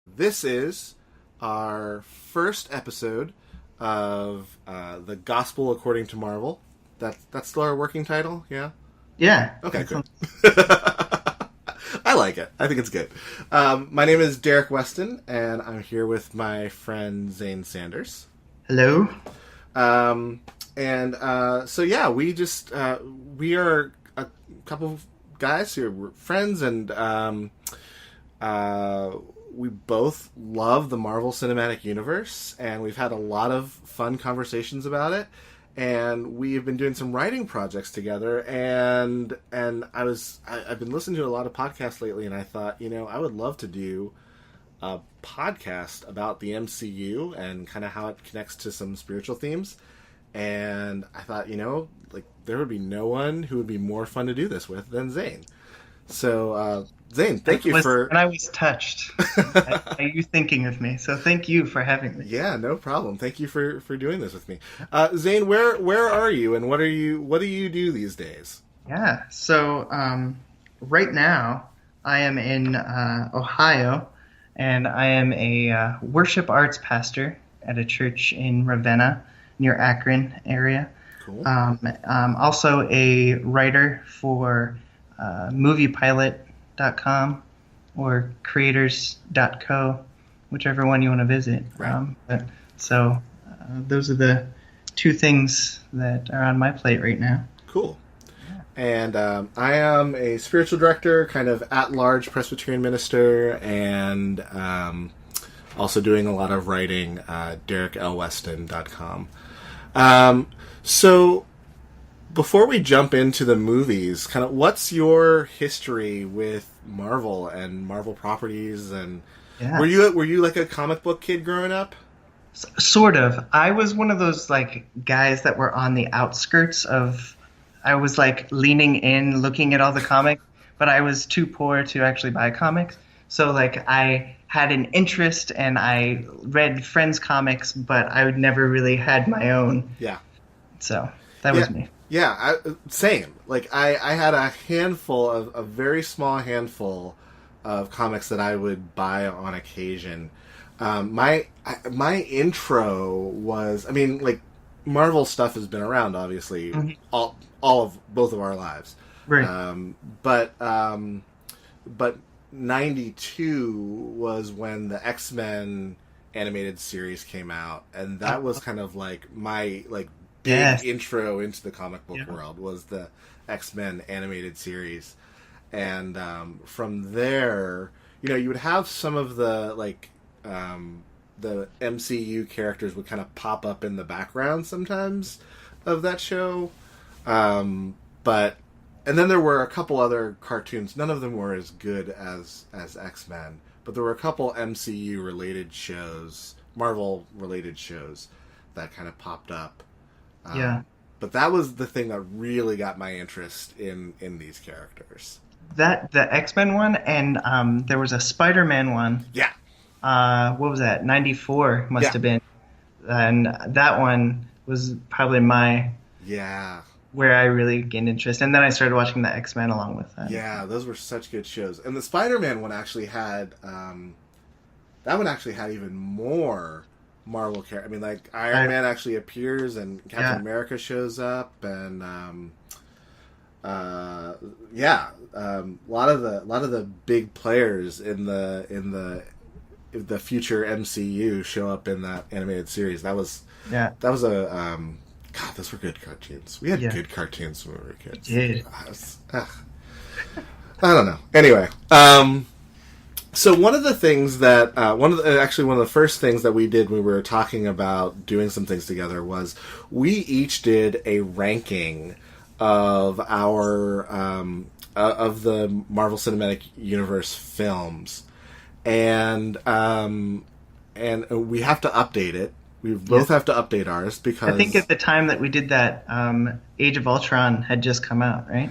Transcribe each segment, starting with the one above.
This is our first episode of the Gospel According to Marvel. That's still our working title, yeah? Yeah. Okay, good. I like it. I think it's good. My name is Derrick Weston, and I'm here with my friend Zane Sanders. Hello. We are a couple of guys who are friends, and we both love the Marvel Cinematic Universe, and we've had a lot of fun conversations about it. And we have been doing some writing projects together, and I've been listening to a lot of podcasts lately, and I thought, I would love to do a podcast about the MCU and kind of how it connects to some spiritual themes. And I thought, there would be no one who would be more fun to do this with than Zane. So, Zane, thank you for... And I was touched by you thinking of me, so thank you for having me. Yeah, no problem. Thank you for doing this with me. Zane, where are you, and what do you do these days? Yeah, so right now I am in Ohio, and I am a worship arts pastor at a church in Ravenna, near Akron area. Cool. I'm also a writer for moviepilot.com or creators.co, whichever one you want to visit. Right. Those are the two things that are on my plate right now. Cool. And I am a spiritual director, kind of at-large Presbyterian minister, and also doing a lot of writing, DerrickLWeston.com. So before we jump into the movies, kind of what's your history with Marvel and Marvel properties? And Yeah. were you like a comic book kid growing up? Sort of. I was one of those like guys that were on the outskirts of. I was like leaning in, looking at all the comics, but I was too poor to actually buy comics. So like I had an interest and I read friends' comics, but I would never really had my own. Yeah. So that was me. Yeah, same. Like I had a very small handful of comics that I would buy on occasion. My intro was, like, Marvel stuff has been around, obviously, Mm-hmm. all of both of our lives. Right. But 92 was when the X-Men animated series came out, and that was kind of like my big Yes. intro into the comic book world was the X-Men animated series. And from there, you would have some of the the MCU characters would kind of pop up in the background sometimes of that show. But and then there were a couple other cartoons. None of them were as good as X-Men, but there were a couple MCU related shows, Marvel related shows that kind of popped up. Yeah. But that was the thing that really got my interest in these characters. The X-Men one, and there was a Spider-Man one. Yeah. What was that? 94 must Yeah. have been. And that one was probably Yeah. where I really gained interest. And then I started watching the X-Men along with that. Yeah, those were such good shows. And the Spider-Man one actually had that one actually had even more Marvel characters. Iron Man actually appears, and Captain America shows up, and a lot of the big players in the future MCU show up in that animated series. That was a God, those were good cartoons. We had good cartoons when we were kids. Did. I don't know. Anyway, so one of the things that one of the first things that we did when we were talking about doing some things together was we each did a ranking of our of the Marvel Cinematic Universe films, and we have to update it. We both have to update ours because I think at the time that we did that, Age of Ultron had just come out, right?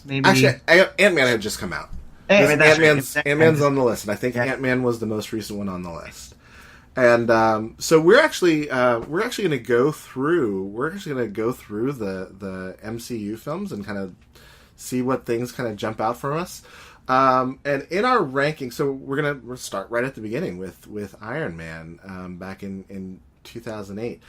Maybe. Actually, Ant-Man had just come out. Ant-Man's on the list, and I think Ant-Man was the most recent one on the list. And so we're actually going to go through the MCU films and kind of see what things kind of jump out from us. And in our ranking, so we'll start right at the beginning with Iron Man back in 2008.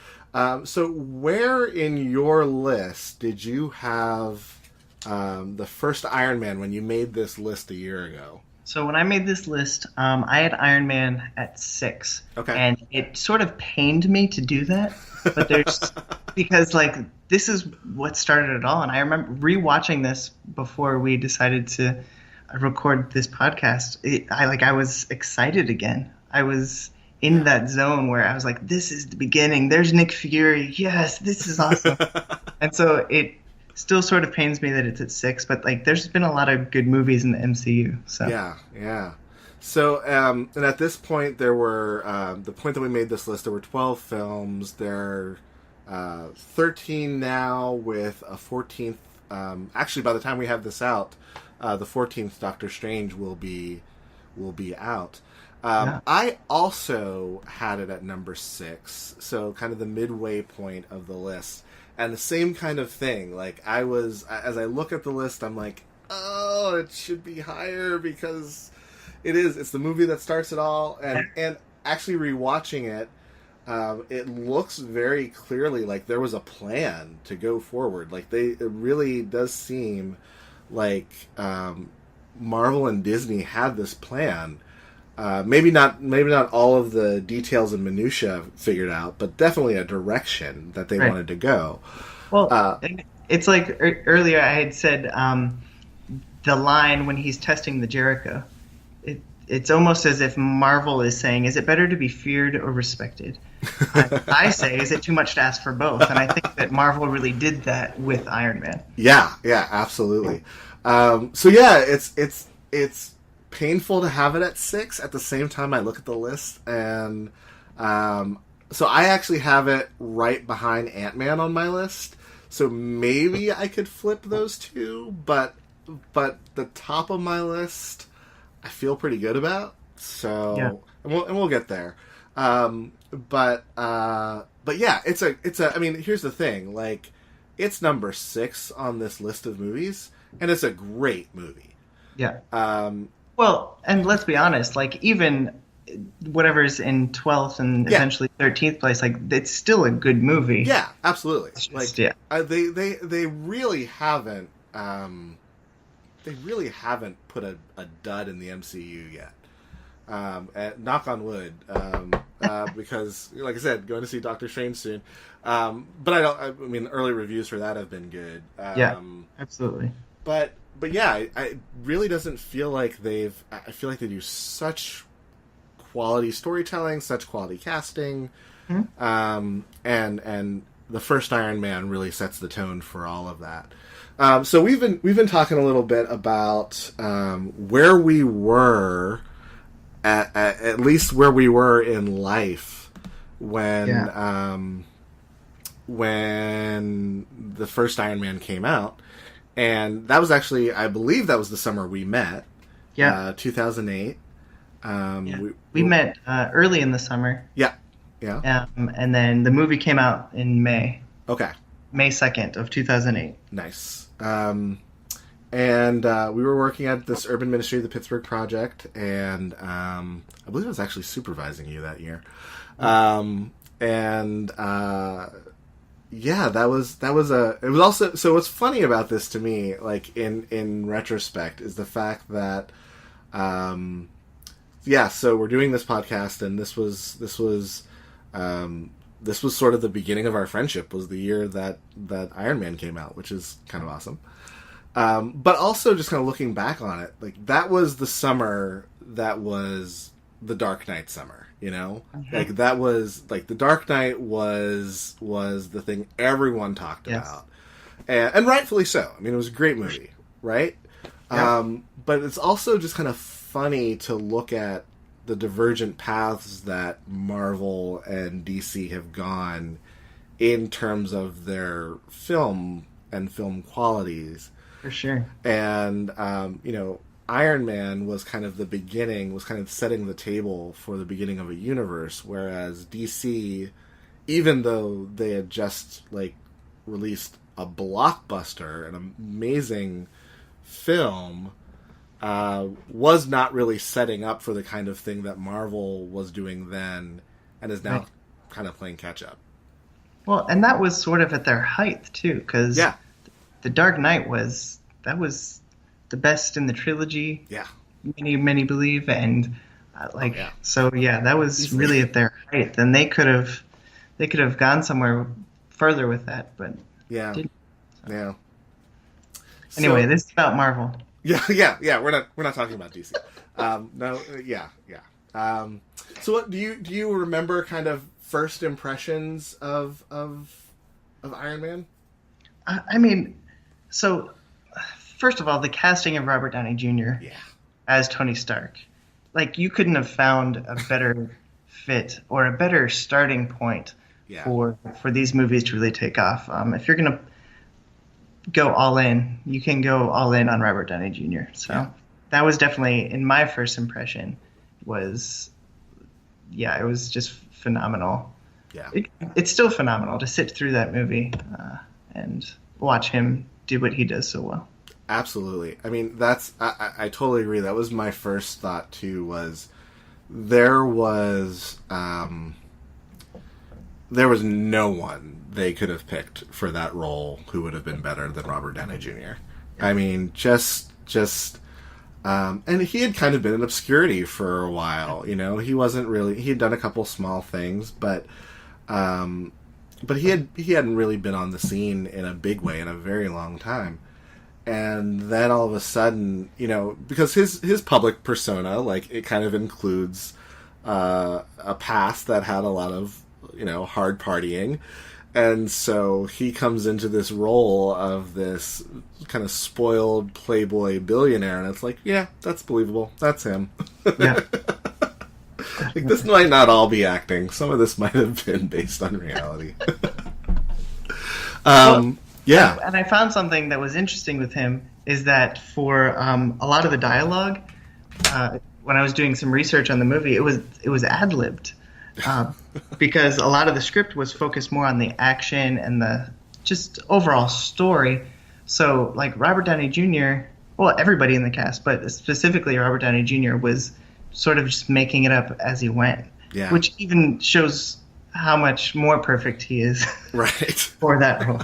So where in your list did you have the first Iron Man when you made this list a year ago? So when I made this list, I had Iron Man at 6. Okay. And it sort of pained me to do that. But there's because like this is what started it all. And I remember rewatching this before we decided to record this podcast. I was excited again. I was in that zone where I was like, this is the beginning. There's Nick Fury. Yes, this is awesome. And so it still sort of pains me that it's at 6, but like there's been a lot of good movies in the MCU. So yeah. So and at this point there were the point that we made this list, there were 12 films. There are 13 now with a 14th. Actually, by the time we have this out, the 14th Doctor Strange will be out. I also had it at number 6, so kind of the midway point of the list. And the same kind of thing. Like, as I look at the list, I'm like, oh, it should be higher because it's the movie that starts it all. And actually rewatching it, it looks very clearly like there was a plan to go forward. Like, it really does seem like Marvel and Disney had this plan. Maybe not all of the details and minutia figured out, but definitely a direction that they wanted to go. Well, it's like earlier I had said the line when he's testing the Jericho. It's almost as if Marvel is saying, "Is it better to be feared or respected?" I say, "Is it too much to ask for both?" And I think that Marvel really did that with Iron Man. Yeah, absolutely. So yeah, it's painful to have it at 6. At the same time, I look at the list, and so I actually have it right behind Ant-Man on my list. So maybe I could flip those two, but the top of my list, I feel pretty good about. So yeah. and we'll get there. But yeah, it's a. I mean, here's the thing. Like, it's number 6 on this list of movies, and it's a great movie. Yeah. Well, and let's be honest, like even whatever's in 12th and eventually 13th place, like it's still a good movie. Yeah, absolutely. Just, like yeah. They really haven't put a dud in the MCU yet. Knock on wood, because like I said, going to see Doctor Strange soon. But I mean, early reviews for that have been good. Yeah, absolutely. But yeah, it really doesn't feel like I feel like they do such quality storytelling, such quality casting, and the first Iron Man really sets the tone for all of that. So we've been talking a little bit about where we were at least where we were in life when the first Iron Man came out. And that was actually, I believe that was the summer we met. Yeah. 2008. We met early in the summer. Yeah. And then the movie came out in May. Okay. May 2nd of 2008. Nice. And we were working at this urban ministry, the Pittsburgh Project, and I believe I was actually supervising you that year. Yeah, it was also, so what's funny about this to me, like in retrospect, is the fact that, so we're doing this podcast, and this was sort of the beginning of our friendship, was the year that Iron Man came out, which is kind of awesome. But also just kind of looking back on it, like that was the summer that was the Dark Knight summer. You know, like that was like the Dark Knight was the thing everyone talked about, and rightfully so. I mean, it was a great movie, right? Yeah. But it's also just kind of funny to look at the divergent paths that Marvel and DC have gone in terms of their film and film qualities. For sure. And Iron Man was kind of the beginning, was kind of setting the table for the beginning of a universe, whereas DC, even though they had just like released a blockbuster, an amazing film, was not really setting up for the kind of thing that Marvel was doing then, and is now Right. kind of playing catch up. Well, and that was sort of at their height too, because Yeah, The Dark Knight was the best in the trilogy. yeah, Many believe, and yeah. so yeah, that was Easily. really at their height. And they could have gone somewhere further with that, but yeah, didn't. yeah. Anyway, So- this is about Marvel. yeah. We're not talking about DC. No, yeah. So, what do you remember? Kind of first impressions of Iron Man? I mean, so first of all, the casting of Robert Downey Jr. Yeah, as Tony Stark, like you couldn't have found a better fit or a better starting point yeah, for these movies to really take off. If you're gonna go all in, you can go all in on Robert Downey Jr. So Yeah. that was definitely in my first impression. It was just phenomenal. yeah. It's still phenomenal to sit through that movie and watch him do what he does so well. Absolutely. I mean, I totally agree. That was my first thought too. Was there was no one they could have picked for that role who would have been better than Robert Downey Jr. I mean, and he had kind of been in obscurity for a while. You know, he wasn't really. He had done a couple small things, but he hadn't really been on the scene in a big way in a very long time. And then all of a sudden, you know, because his public persona, like, it kind of includes a past that had a lot of, you know, hard partying. And so he comes into this role of this kind of spoiled playboy billionaire, and it's like, yeah, that's believable. That's him. Yeah. Like, this might not all be acting. Some of this might have been based on reality. Yeah. And I found something that was interesting with him is that for a lot of the dialogue, when I was doing some research on the movie, it was ad-libbed because a lot of the script was focused more on the action and the just overall story. So, like Robert Downey Jr., well, everybody in the cast, but specifically Robert Downey Jr. was sort of just making it up as he went, Yeah. which even shows how much more perfect he is Right. for that role.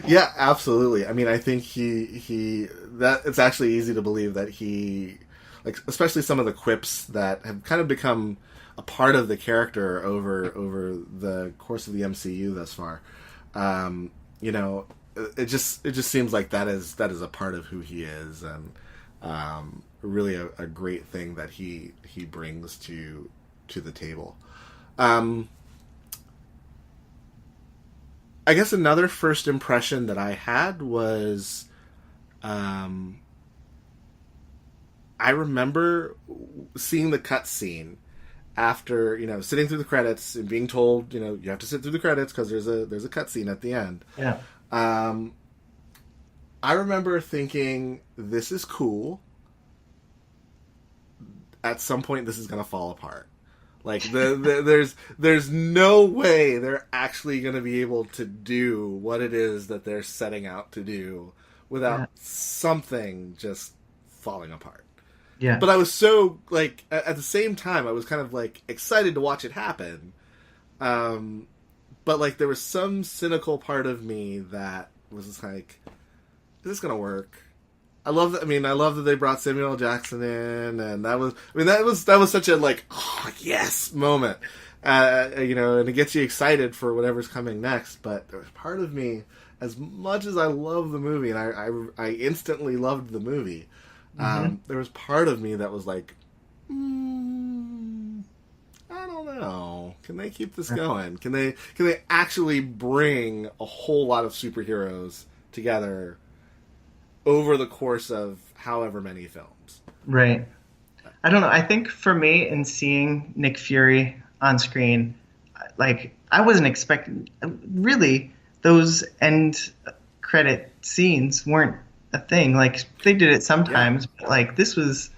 Yeah, absolutely. I mean, I think that it's actually easy to believe that he, like, especially some of the quips that have kind of become a part of the character over the course of the MCU thus far. You know, it just seems like that is a part of who he is, and really a great thing that he brings to the table. I guess another first impression that I had was, I remember seeing the cutscene after, you know, sitting through the credits and being told, you know, you have to sit through the credits because there's a cutscene at the end. Yeah. I remember thinking, this is cool. At some point, this is going to fall apart. Like, there's no way they're actually going to be able to do what it is that they're setting out to do without something just falling apart. Yeah. But I was so, like, at the same time, I was kind of, like, excited to watch it happen. But, like, there was some cynical part of me that was just like, is this going to work? I love that they brought Samuel L. Jackson in, and that was such a, like, oh, yes moment. You know, and it gets you excited for whatever's coming next. But there was part of me, as much as I love the movie, and I instantly loved the movie, there was part of me that was like, I don't know. Can they keep this going? Can they actually bring a whole lot of superheroes together over the course of however many films? Right. I don't know. I think for me, in seeing Nick Fury on screen, like, I wasn't expecting, really, those end credit scenes weren't a thing. Like, they did it sometimes, but, like, this was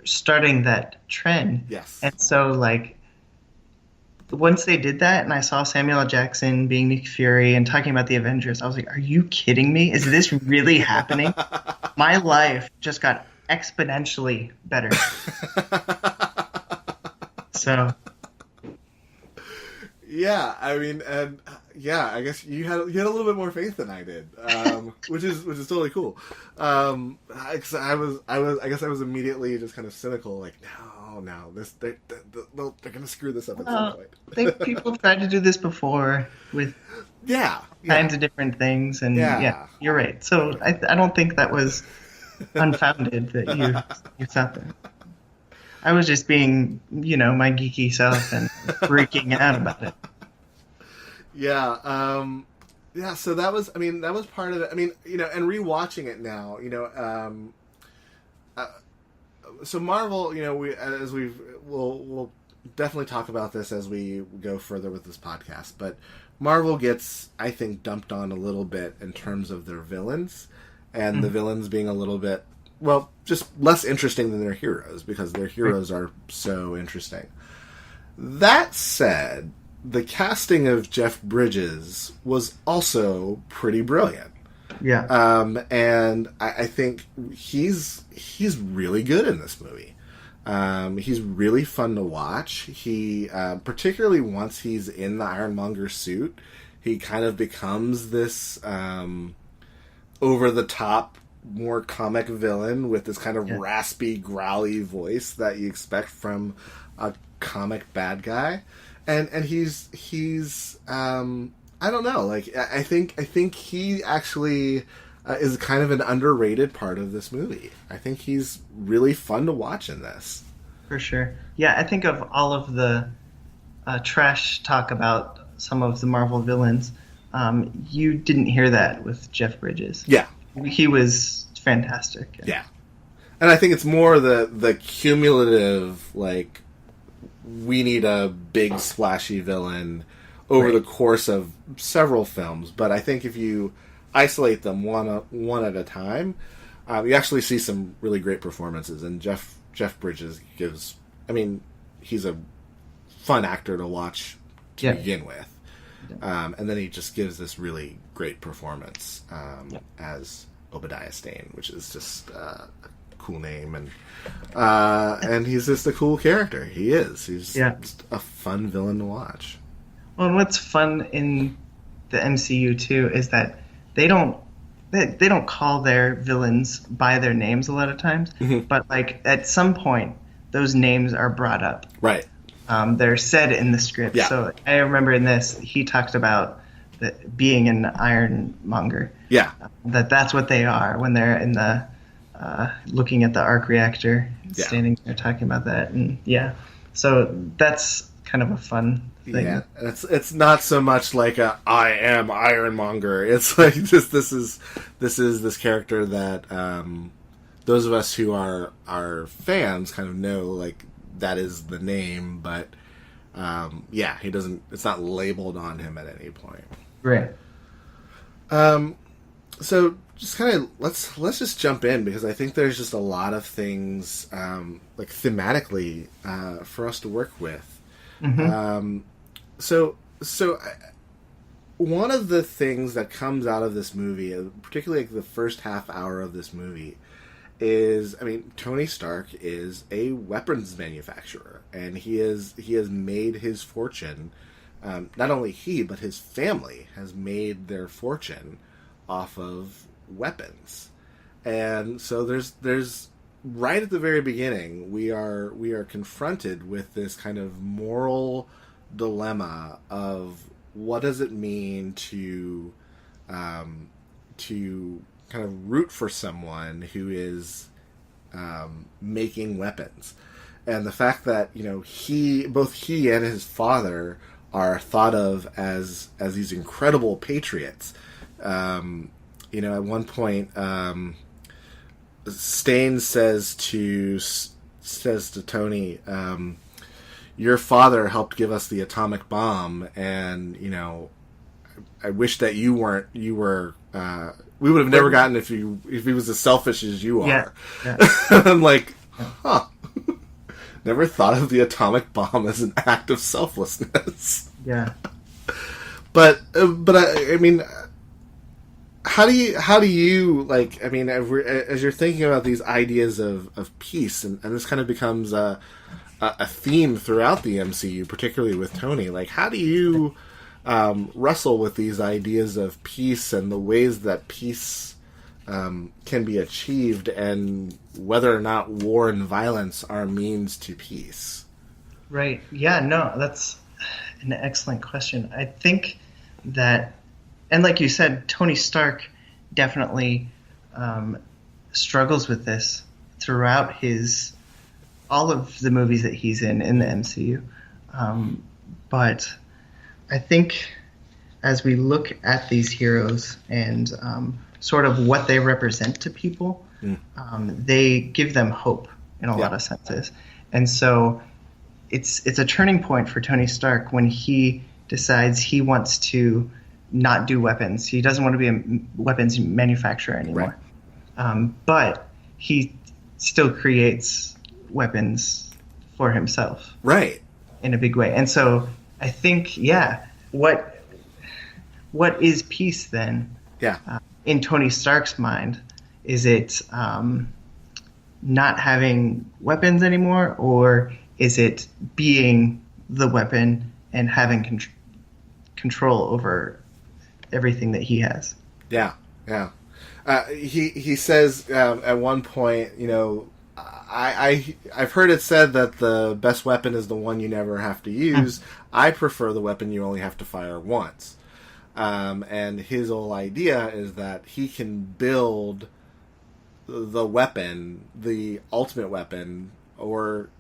starting that trend. Yes. And so, like, once they did that and I saw Samuel L. Jackson being Nick Fury and talking about the Avengers, I was like, are you kidding me? Is this really happening? My life just got exponentially better. So Yeah, I mean, and yeah, I guess you had a little bit more faith than I did, which is totally cool. 'Cause I guess I was immediately just kind of cynical, like no, they're gonna screw this up at some point. I think people tried to do this before with Yeah, kinds of different things, and Yeah. you're right. So I don't think that was unfounded that you thought that. I was just being, my geeky self and freaking out about it. Yeah, yeah. So that was part of it. I mean, and rewatching it now, so Marvel, we'll definitely talk about this as we go further with this podcast, but Marvel gets, I think, dumped on a little bit in terms of their villains, and the villains being a little bit, well, just less interesting than their heroes, because their heroes are so interesting. That said, the casting of Jeff Bridges was also pretty brilliant. Yeah. And I think he's really good in this movie. He's really fun to watch. He, particularly once he's in the Ironmonger suit, he kind of becomes this over-the-top, more comic villain with this kind of raspy, growly voice that you expect from a comic bad guy. And he's I don't know, like I think he actually is kind of an underrated part of this movie. I think he's really fun to watch in this. For sure. Yeah, I think of all of the trash talk about some of the Marvel villains, you didn't hear that with Jeff Bridges. Yeah. He was fantastic. Yeah. And I think it's more the cumulative, like, we need a big splashy villain over the course of several films. But I think if you isolate them one at a time, you actually see some really great performances. And Jeff Bridges gives, I mean, he's a fun actor to watch to begin with. And then he just gives this really great performance as Obadiah Stane, which is just a cool name, and he's just a cool character. He is. He's just a fun villain to watch. Well, and what's fun in the MCU too is that they don't call their villains by their names a lot of times, but like at some point those names are brought up. Right. They're said in the script. Yeah. So I remember in this, he talked about being an ironmonger. Yeah. That's what they are when they're in the looking at the arc reactor, standing there talking about that, and so that's kind of a fun thing. Yeah, it's not so much like I am Ironmonger. It's like just this is this character that those of us who are fans kind of know, like, that is the name, but he doesn't. It's not labeled on him at any point. Right. So just kind of let's just jump in, because I think there's just a lot of things like thematically for us to work with. So one of the things that comes out of this movie, particularly like the first half hour of this movie, is, I mean, Tony Stark is a weapons manufacturer, and he has made his fortune. Not only he, but his family has made their fortune off of weapons. And so there's right at the very beginning, we are confronted with this kind of moral dilemma of what does it mean to kind of root for someone who is making weapons. And the fact that, both he and his father are thought of as these incredible patriots. At one point, Stane says to Tony, your father helped give us the atomic bomb, and I wish that you were. We would have never gotten if he was as selfish as you are. Yeah. I'm like, huh. Never thought of the atomic bomb as an act of selflessness. Yeah. But I mean, how do you like? I mean, as you're thinking about these ideas of peace, and this kind of becomes a theme throughout the MCU, particularly with Tony. Like, how do you wrestle with these ideas of peace and the ways that peace can be achieved, and whether or not war and violence are means to peace? Right. Yeah, no, that's an excellent question. I think that, and like you said, Tony Stark definitely struggles with this throughout all of the movies that he's in the MCU. But I think as we look at these heroes and sort of what they represent to people, they give them hope in a lot of senses. And so it's a turning point for Tony Stark when he decides he wants to not do weapons. He doesn't want to be a weapons manufacturer anymore. Right. But he still creates weapons for himself. Right. In a big way. And so I think, what is peace then? Yeah. In Tony Stark's mind, is it not having weapons anymore, or is it being the weapon and having control over everything that he has? Yeah, yeah. He says at one point, I've heard it said that the best weapon is the one you never have to use. I prefer the weapon you only have to fire once. And his whole idea is that he can build the weapon, the ultimate weapon, or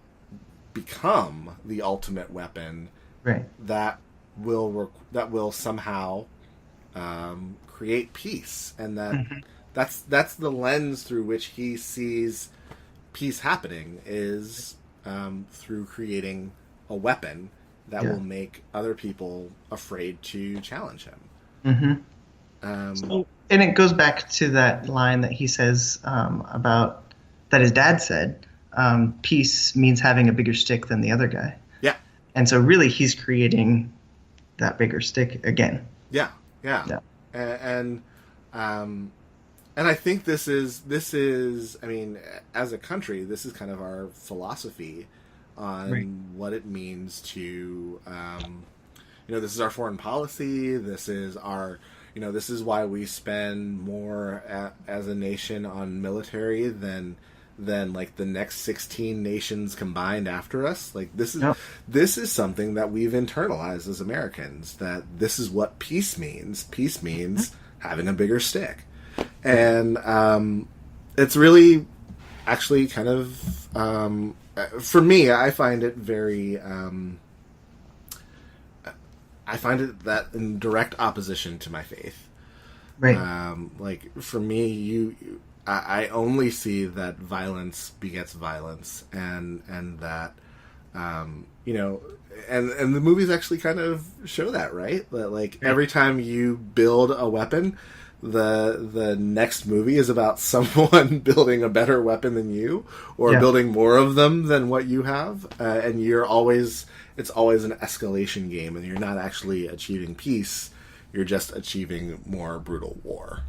become the ultimate weapon, right, that will somehow create peace, and that's the lens through which he sees peace happening, is through creating a weapon that will make other people afraid to challenge him. And it goes back to that line that he says about that his dad said, peace means having a bigger stick than the other guy. Yeah. And so really he's creating that bigger stick again. Yeah. And I think this is I mean, as a country, this is kind of our philosophy on what it means to this is our foreign policy. This is our this is why we spend more as a nation on military than like the next 16 nations combined after us. Like, this is something that we've internalized as Americans, that this is what peace means. Peace means having a bigger stick. And it's really actually kind of for me, I find it very I find it that in direct opposition to my faith. Right. Like, for me, I only see that violence begets violence, and that and the movies actually kind of show that, right? That, like, every time you build a weapon, the next movie is about someone building a better weapon than you, or building more of them than what you have, and it's always an escalation game, and you're not actually achieving peace. You're just achieving more brutal war.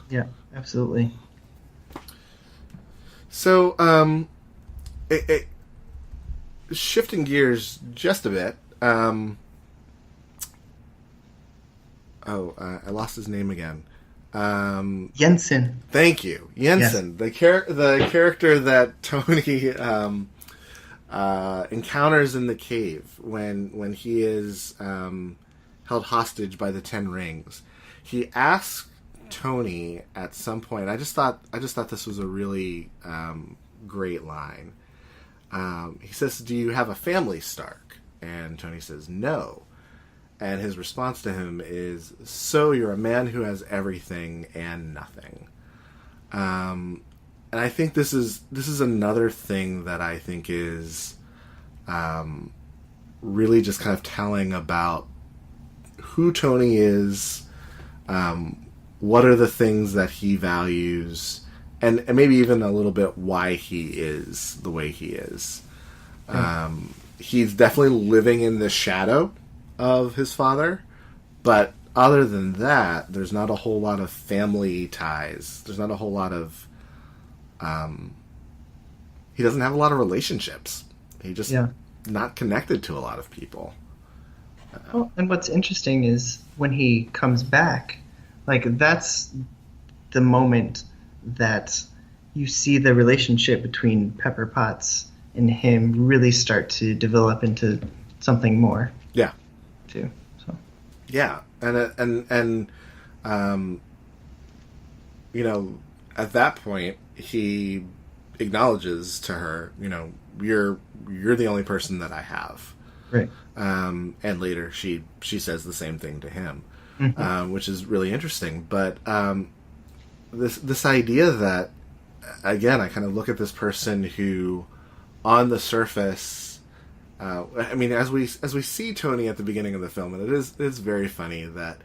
Yeah, absolutely. So, shifting gears just a bit. I lost his name again. Jensen. Thank you, Jensen. Yes. The character that Tony encounters in the cave when he is held hostage by the 10 rings. He asks Tony at some point. I just thought this was a really great line. He says, "Do you have a family, Stark?" And Tony says, "No." And his response to him is, "So you're a man who has everything and nothing." And I think this is another thing that I think is really just kind of telling about who Tony is, what are the things that he values, and maybe even a little bit why he is the way he is. He's definitely living in the shadow of his father, but other than that, there's not a whole lot of family ties. There's not a whole lot of he doesn't have a lot of relationships. He just not connected to a lot of people. Well, and what's interesting is when he comes back, like that's the moment that you see the relationship between Pepper Potts and him really start to develop into something more. Yeah. Too. So. Yeah, and you know, at that point, he acknowledges to her, you know, you're the only person that I have. Right. And later she says the same thing to him, which is really interesting. But this idea that, again, I kind of look at this person who, on the surface, I mean, as we see Tony at the beginning of the film, and it's very funny that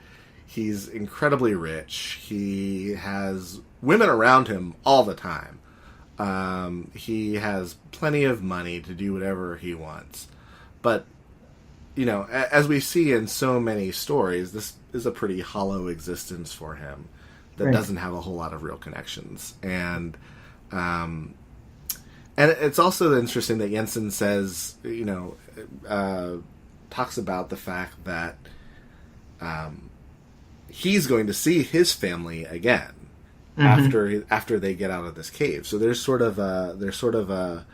he's incredibly rich. He has women around him all the time. He has plenty of money to do whatever he wants. But, you know, as we see in so many stories, this is a pretty hollow existence for him that doesn't have a whole lot of real connections. And it's also interesting that Jensen says, you know, talks about the fact that he's going to see his family again after they get out of this cave. So there's sort of a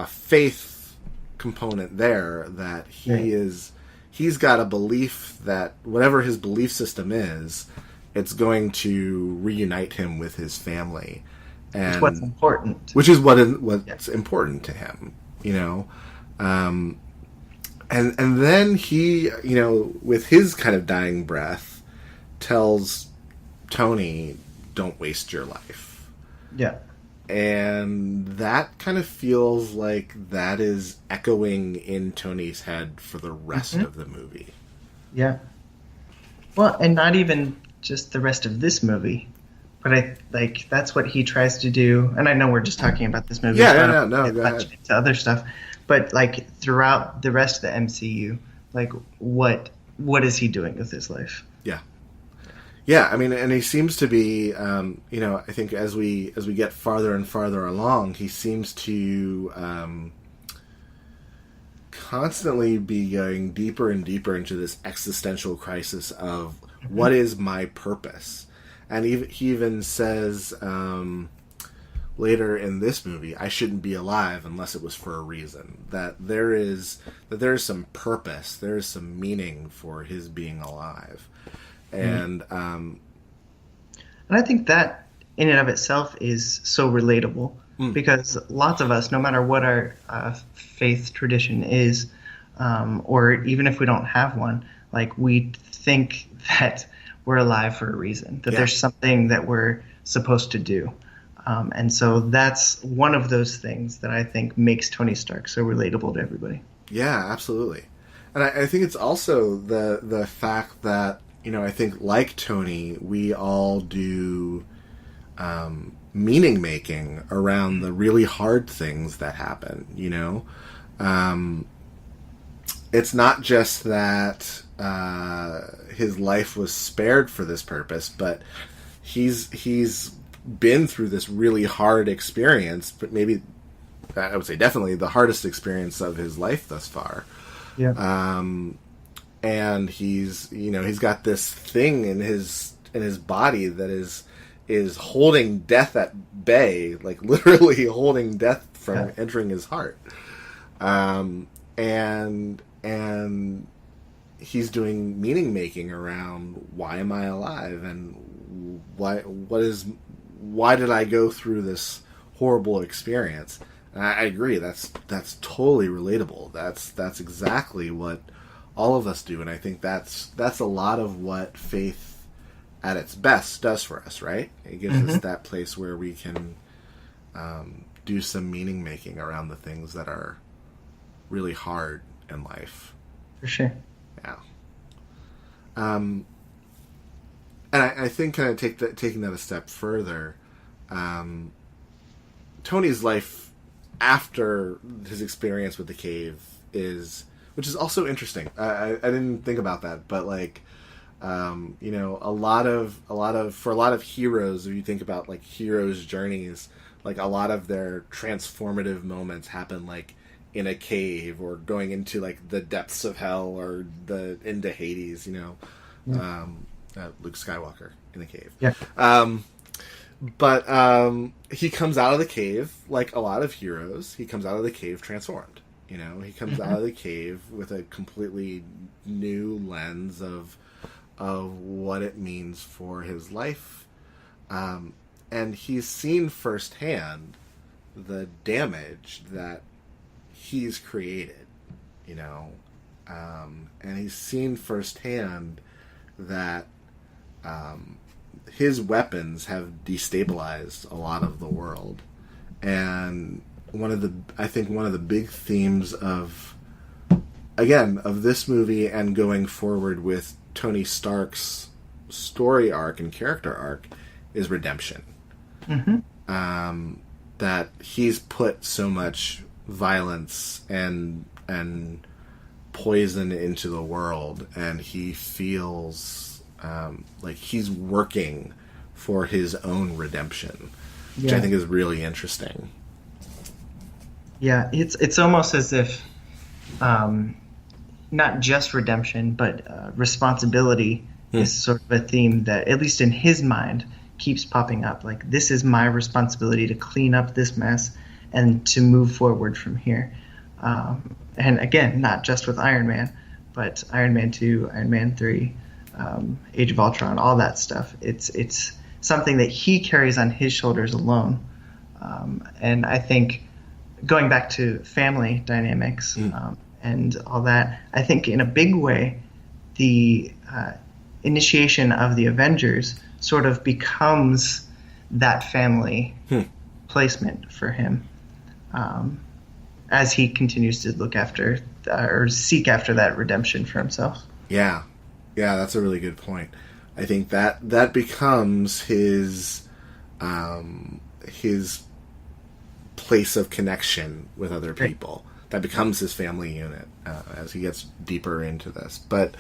faith component there that he's got a belief that whatever his belief system is, it's going to reunite him with his family. And what's important. Which is what's important to him, you know. And then he, you know, with his kind of dying breath, tells Tony, don't waste your life. Yeah. And that kind of feels like that is echoing in Tony's head for the rest of the movie. Yeah. Well, and not even just the rest of this movie, but that's what he tries to do. And I know we're just talking about this movie. No, go ahead. Into other stuff, but like throughout the rest of the MCU, like what is he doing with his life? Yeah. I mean, and he seems to be, you know, I think as we get farther and farther along, he seems to constantly be going deeper and deeper into this existential crisis of what is my purpose. And he even says later in this movie, I shouldn't be alive unless it was for a reason. That there is some purpose, there is some meaning for his being alive. And I think that in and of itself is so relatable because lots of us, no matter what our faith tradition is, or even if we don't have one, like we think that we're alive for a reason, that there's something that we're supposed to do. And so that's one of those things that I think makes Tony Stark so relatable to everybody. Yeah, absolutely. And I think it's also the fact that, you know, I think like Tony, we all do meaning making around the really hard things that happen, you know? It's not just that his life was spared for this purpose, but he's been through this really hard experience, but maybe I would say definitely the hardest experience of his life thus far. Yeah. And he's got this thing in his body that is holding death at bay, like literally holding death from entering his heart. And he's doing meaning making around why am I alive and why did I go through this horrible experience? And I agree, that's totally relatable. That's exactly what all of us do, and I think that's a lot of what faith at its best does for us, right? It gives us that place where we can do some meaning making around the things that are really hard in life. For sure. Yeah. And I think kind of taking that a step further, Tony's life after his experience with the cave is which is also interesting. I didn't think about that, but like, you know, a lot of for a lot of heroes, if you think about like heroes' journeys, like a lot of their transformative moments happen like in a cave or going into like the depths of hell or into Hades. You know, Yeah. Luke Skywalker in a cave. Yeah. But he comes out of the cave like a lot of heroes. He comes out of the cave transformed. You know, he comes out of the cave with a completely new lens of what it means for his life, and he's seen firsthand the damage that he's created. You know, and he's seen firsthand that his weapons have destabilized a lot of the world. And I think one of the big themes of this movie and going forward with Tony Stark's story arc and character arc is redemption. That he's put so much violence and poison into the world, and he feels like he's working for his own redemption, which I think is really interesting. Yeah, it's almost as if not just redemption, but responsibility is sort of a theme that, at least in his mind, keeps popping up. Like, this is my responsibility to clean up this mess and to move forward from here. And again, not just with Iron Man, but Iron Man 2, Iron Man 3, Age of Ultron, all that stuff. It's something that he carries on his shoulders alone. And I think going back to family dynamics and all that, I think in a big way, the initiation of the Avengers sort of becomes that family placement for him, as he continues to look after or seek after that redemption for himself. Yeah, that's a really good point. I think that becomes his place of connection with other people. That becomes his family unit as he gets deeper into this. But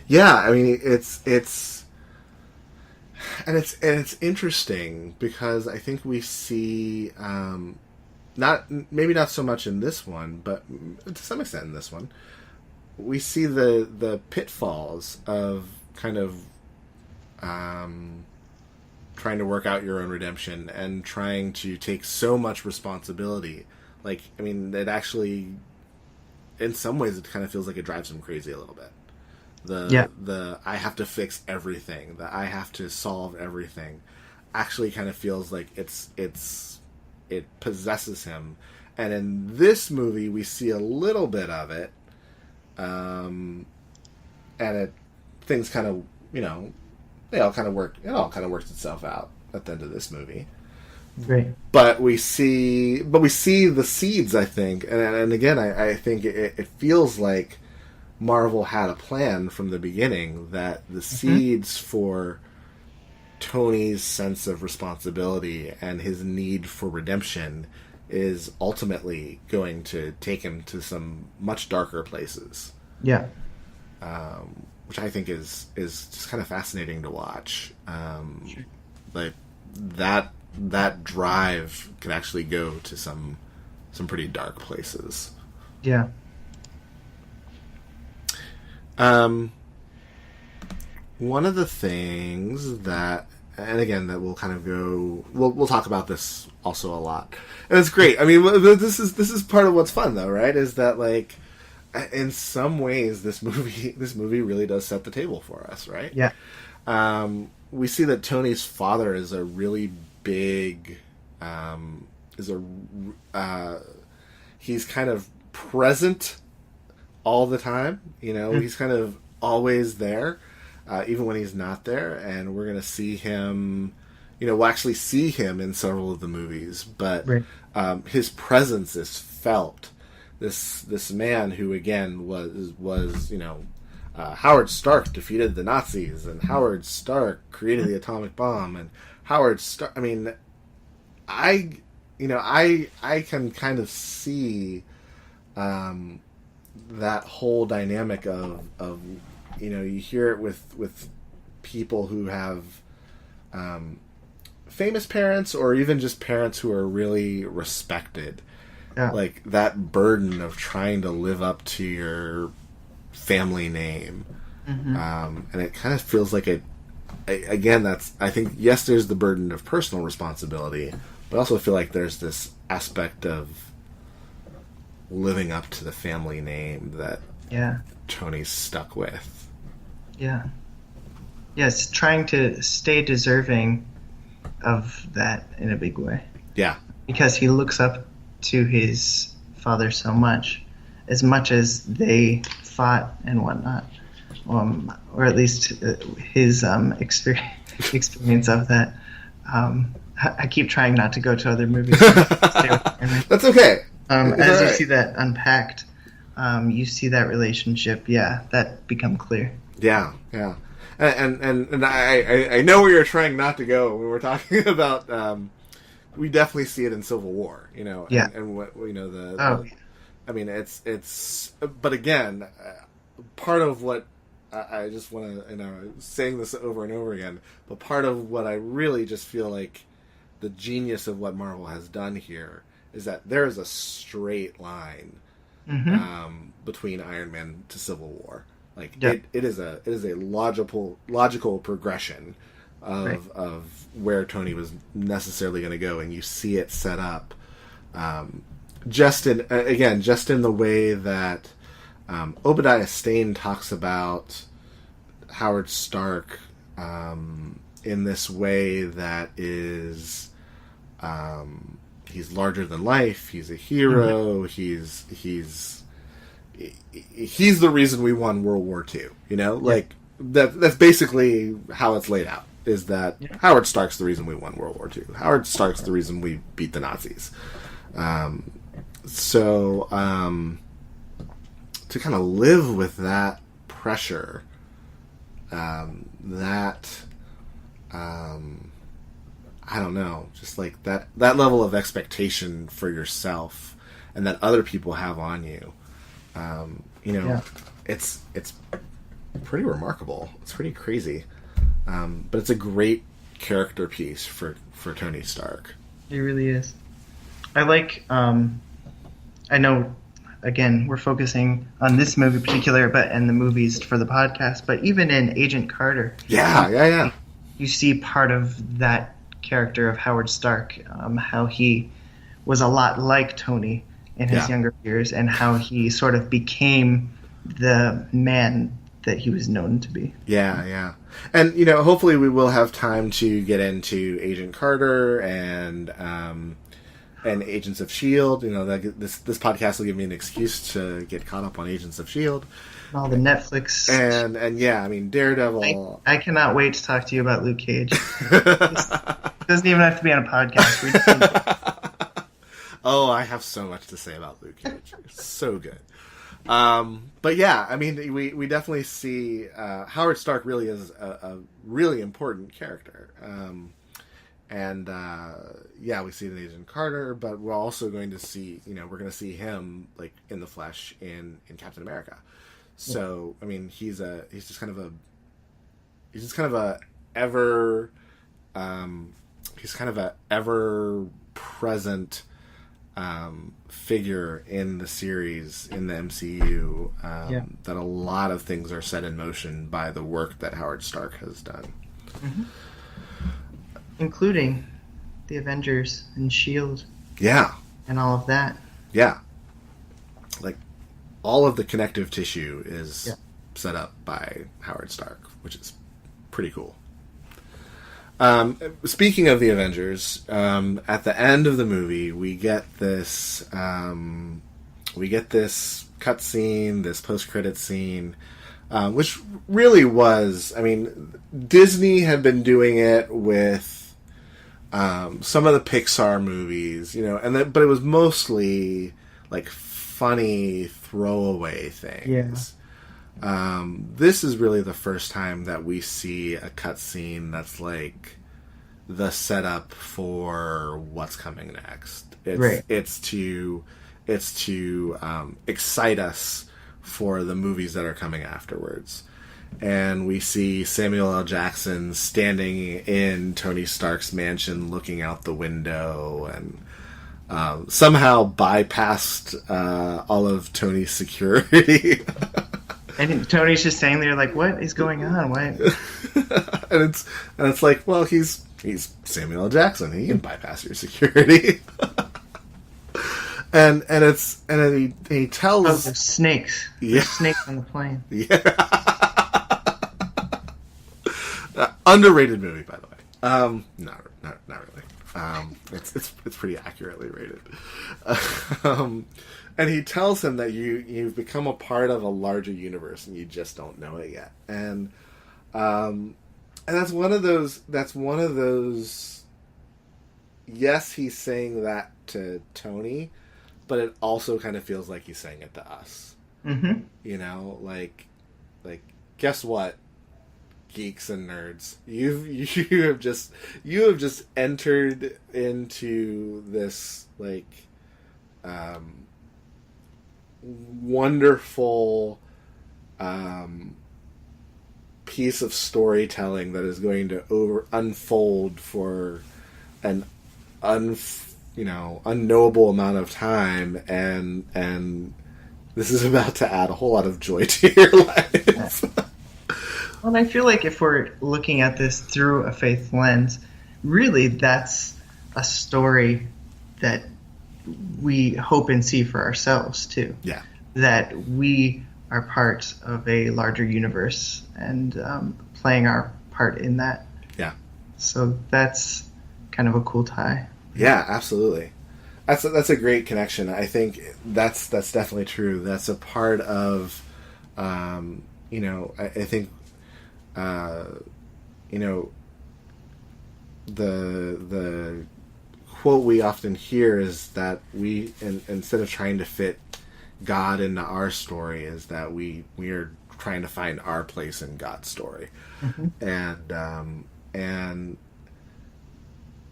yeah, I mean, it's interesting because I think we see maybe not so much in this one, but to some extent in this one, we see the pitfalls of kind of trying to work out your own redemption and trying to take so much responsibility. Like, I mean, it actually, in some ways, it kind of feels like it drives him crazy a little bit. The I have to fix everything, the I have to solve everything, actually kind of feels like it possesses him. And in this movie, we see a little bit of it, and things kind of, you know, it all kind of works itself out at the end of this movie. Right. But we see the seeds, I think, and again, I think it feels like Marvel had a plan from the beginning, that the seeds for Tony's sense of responsibility and his need for redemption is ultimately going to take him to some much darker places. Yeah. Which I think is just kind of fascinating to watch. Like that drive could actually go to some pretty dark places. Yeah. One of the things that, and again, that we'll kind of go, we'll talk about this also a lot, and it's great. I mean, this is part of what's fun, though, right? Is that, like, in some ways, this movie really does set the table for us, right? Yeah. We see that Tony's father is a really big, he's kind of present all the time. You know, he's kind of always there, even when he's not there. And we're going to see him, you know, we'll actually see him in several of the movies, but his presence is felt. This man who, again, was you know, Howard Stark defeated the Nazis, and Howard Stark created the atomic bomb, and Howard Stark, I mean, I can kind of see that whole dynamic of you hear it with people who have famous parents or even just parents who are really respected. Yeah. Like that burden of trying to live up to your family name. And it kind of feels like again, I think, yes, there's the burden of personal responsibility, but I also feel like there's this aspect of living up to the family name that Tony's stuck with. Yeah. Yes, trying to stay deserving of that in a big way. Yeah. Because he looks up to his father so much as they fought and whatnot. Or at least his experience of that. I keep trying not to go to other movies. That's okay. As you see that unpacked, you see that relationship, that become clear. Yeah. And I know where you're trying not to go when we're talking about. We definitely see it in Civil War, Yeah. And what I mean, it's. But again, part of what I just want to, saying this over and over again, but part of what I really just feel like the genius of what Marvel has done here is that there is a straight line between Iron Man to Civil War. Like it is a logical progression of where Tony was necessarily going to go, and you see it set up just in the way that Obadiah Stane talks about Howard Stark in this way that is he's larger than life. He's a hero. He's the reason we won World War II. Like that's basically how it's laid out. Is that Howard Stark's the reason we won World War II. Howard Stark's the reason we beat the Nazis. To kind of live with that pressure, I don't know, just like that level of expectation for yourself and that other people have on you, it's pretty remarkable. It's pretty crazy. But it's a great character piece for Tony Stark. It really is. I like, I know, again, we're focusing on this movie in particular, and the movies for the podcast, but even in Agent Carter. Yeah. You see part of that character of Howard Stark, how he was a lot like Tony in his younger years, and how he sort of became the man that he was known to be. Yeah. And, hopefully we will have time to get into Agent Carter and Agents of S.H.I.E.L.D. This podcast will give me an excuse to get caught up on Agents of S.H.I.E.L.D. All the Netflix. And Daredevil. I cannot wait to talk to you about Luke Cage. It doesn't even have to be on a podcast. Oh, I have so much to say about Luke Cage. So good. But yeah, I mean, we definitely see Howard Stark really is a really important character. We see it in Agent Carter, but we're also going to see, we're going to see him like in the flesh in Captain America. So, I mean, he's just kind of a ever present figure in the series, in the MCU, that a lot of things are set in motion by the work that Howard Stark has done. Including the Avengers and S.H.I.E.L.D. Yeah. And all of that. Yeah. Like, all of the connective tissue is set up by Howard Stark, which is pretty cool. Speaking of the Avengers, at the end of the movie, we get this cutscene, this post-credit scene, which really was, I mean, Disney had been doing it with some of the Pixar movies, but it was mostly like funny throwaway things. This is really the first time that we see a cutscene that's like the setup for what's coming next. It's to excite us for the movies that are coming afterwards. And we see Samuel L. Jackson standing in Tony Stark's mansion looking out the window and somehow bypassed all of Tony's security. And Tony's just standing there like, what is going on? Why? and it's like, well, he's Samuel L. Jackson. He can bypass your security. and he tells... Oh, there's snakes. Yeah. There's snakes on the plane. Yeah. Underrated movie, by the way. Not really. It's pretty accurately rated. And he tells him that you've become a part of a larger universe and you just don't know it yet. And that's one of those. Yes, he's saying that to Tony, but it also kind of feels like he's saying it to us. Mm-hmm. You know, like, guess what, geeks and nerds, you have just entered into this like wonderful piece of storytelling that is going to unfold for an unknowable amount of time, and this is about to add a whole lot of joy to your life. Well, I feel like if we're looking at this through a faith lens, really that's a story that we hope and see for ourselves too. Yeah. That we are part of a larger universe and playing our part in that. Yeah. So that's kind of a cool tie. Yeah, absolutely. That's a great connection. I think that's definitely true. That's a part of, I think, the quote we often hear is that we, instead of trying to fit God into our story, is that we are trying to find our place in God's story. Mm-hmm. And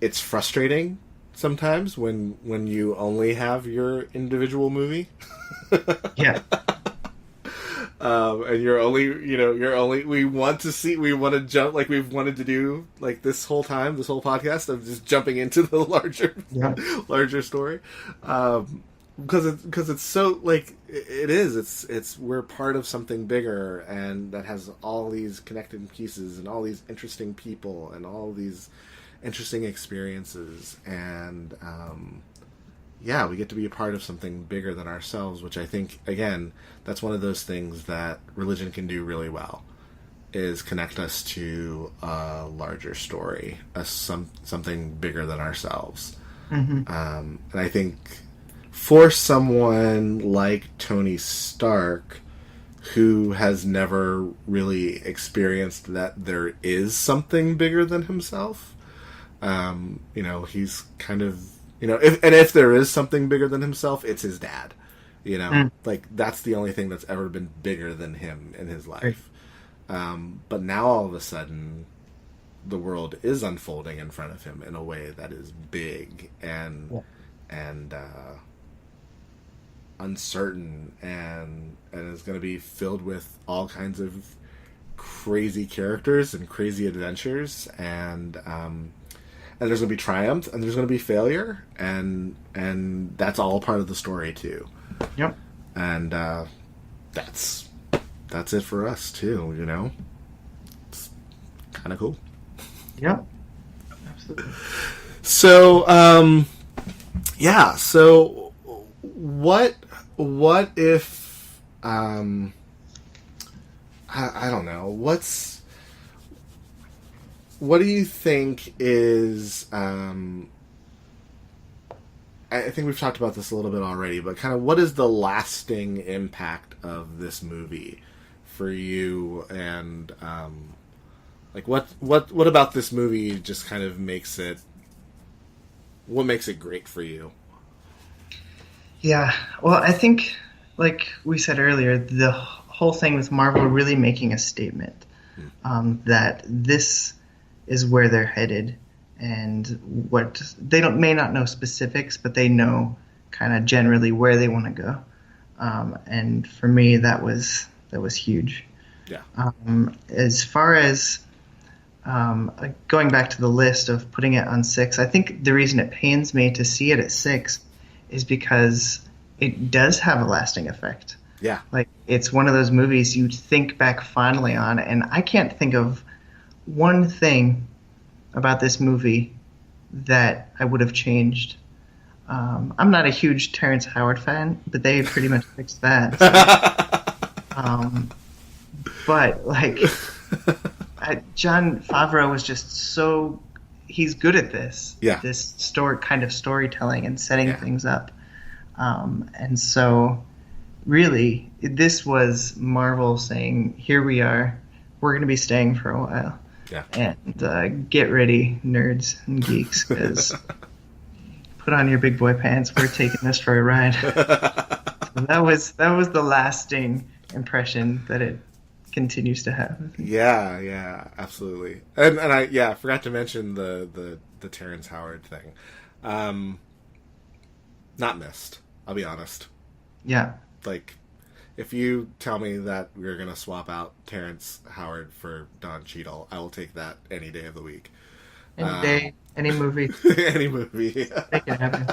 it's frustrating sometimes when you only have your individual movie. Yeah. And we want to jump, like we've wanted to do like this whole podcast of just jumping into the larger story. Because it's so, like, it's we're part of something bigger, and that has all these connected pieces and all these interesting people and all these interesting experiences, and we get to be a part of something bigger than ourselves, which I think, again, that's one of those things that religion can do really well, is connect us to a larger story, something bigger than ourselves. Mm-hmm. And I think for someone like Tony Stark, who has never really experienced that there is something bigger than himself, he's kind of, if there is something bigger than himself, it's his dad. Like, that's the only thing that's ever been bigger than him in his life. But now all of a sudden, the world is unfolding in front of him in a way that is big and uncertain, and is going to be filled with all kinds of crazy characters and crazy adventures, and there's going to be triumph and there's going to be failure, and that's all part of the story too. Yep. And that's it for us too. It's kind of cool. Yep. Absolutely. So so what if I don't know, what do you think is I think we've talked about this a little bit already, but kind of what is the lasting impact of this movie for you, and like what about this movie just kind of makes it great for you? Yeah, well, I think, like we said earlier, the whole thing with Marvel really making a statement that this is where they're headed, and what they may not know specifics, but they know kind of generally where they want to go. and for me that was huge. Yeah. As far as going back to the list of putting it on 6, I think the reason it pains me to see it at 6 is because it does have a lasting effect. Yeah. Like, it's one of those movies you think back fondly on, and I can't think of one thing about this movie that I would have changed. I'm not a huge Terrence Howard fan, but they pretty much fixed that. So. But, like, Jon Favreau was just so... He's good at this. Yeah. This kind of storytelling and setting things up. And so, really, this was Marvel saying, here we are. We're going to be staying for a while. Yeah. And get ready, nerds and geeks, because put on your big boy pants. We're taking this for a ride. So that was the lasting impression that it continues to have. Yeah, absolutely. And I forgot to mention the Terrence Howard thing. Not missed, I'll be honest. Yeah. Like, if you tell me that we're going to swap out Terrence Howard for Don Cheadle, I will take that any day of the week. Any day, any movie. Any movie. Make it happen.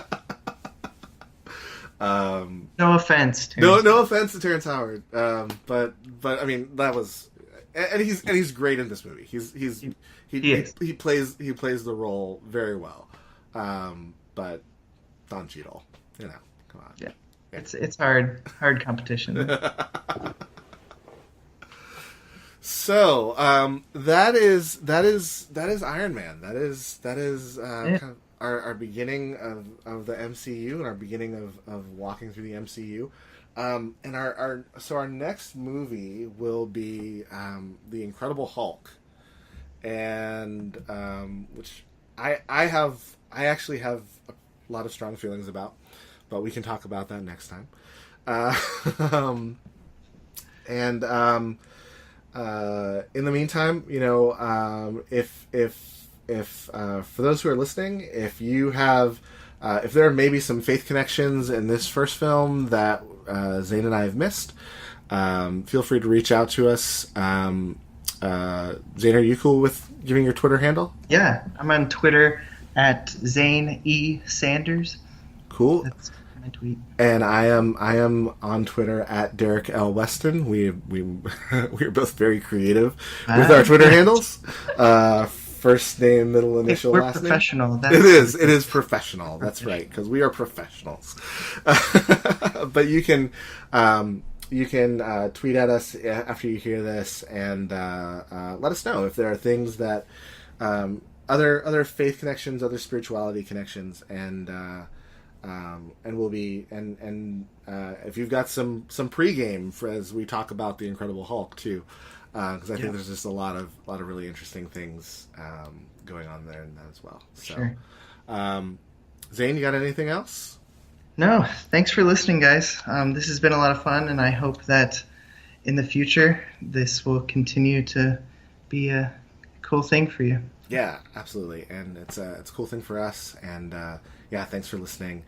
No offense, Terrence. No offense to Terrence Howard. But I mean, that was, and he's great in this movie. He plays the role very well. But Don Cheadle, come on. Yeah. It's hard competition. So that is Ironman. That is kind of our beginning of the MCU and our beginning of walking through the MCU. And our next movie will be The Incredible Hulk, and which I actually have a lot of strong feelings about, but we can talk about that next time. In the meantime, if for those who are listening, if you have, if there are maybe some faith connections in this first film that Zane and I have missed, feel free to reach out to us. Zane, are you cool with giving your Twitter handle? Yeah, I'm on Twitter at Zane E. Sanders. Cool. That's my tweet. And I am on Twitter at Derrick L. Weston. We are both very creative with our Twitter handles. First name, middle initial, we're last name. Professional. It is professional. That's right, because we are professionals. But you can tweet at us after you hear this and let us know if there are things that other faith connections, other spirituality connections, and we'll be if you've got some pregame for as we talk about the Incredible Hulk too, because I think there's just a lot of really interesting things going on there in that as well. So, sure. Zane, you got anything else? No, thanks for listening, guys. This has been a lot of fun, and I hope that in the future this will continue to be a cool thing for you. Yeah, absolutely, and it's a cool thing for us. And thanks for listening,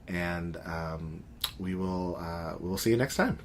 and we will see you next time.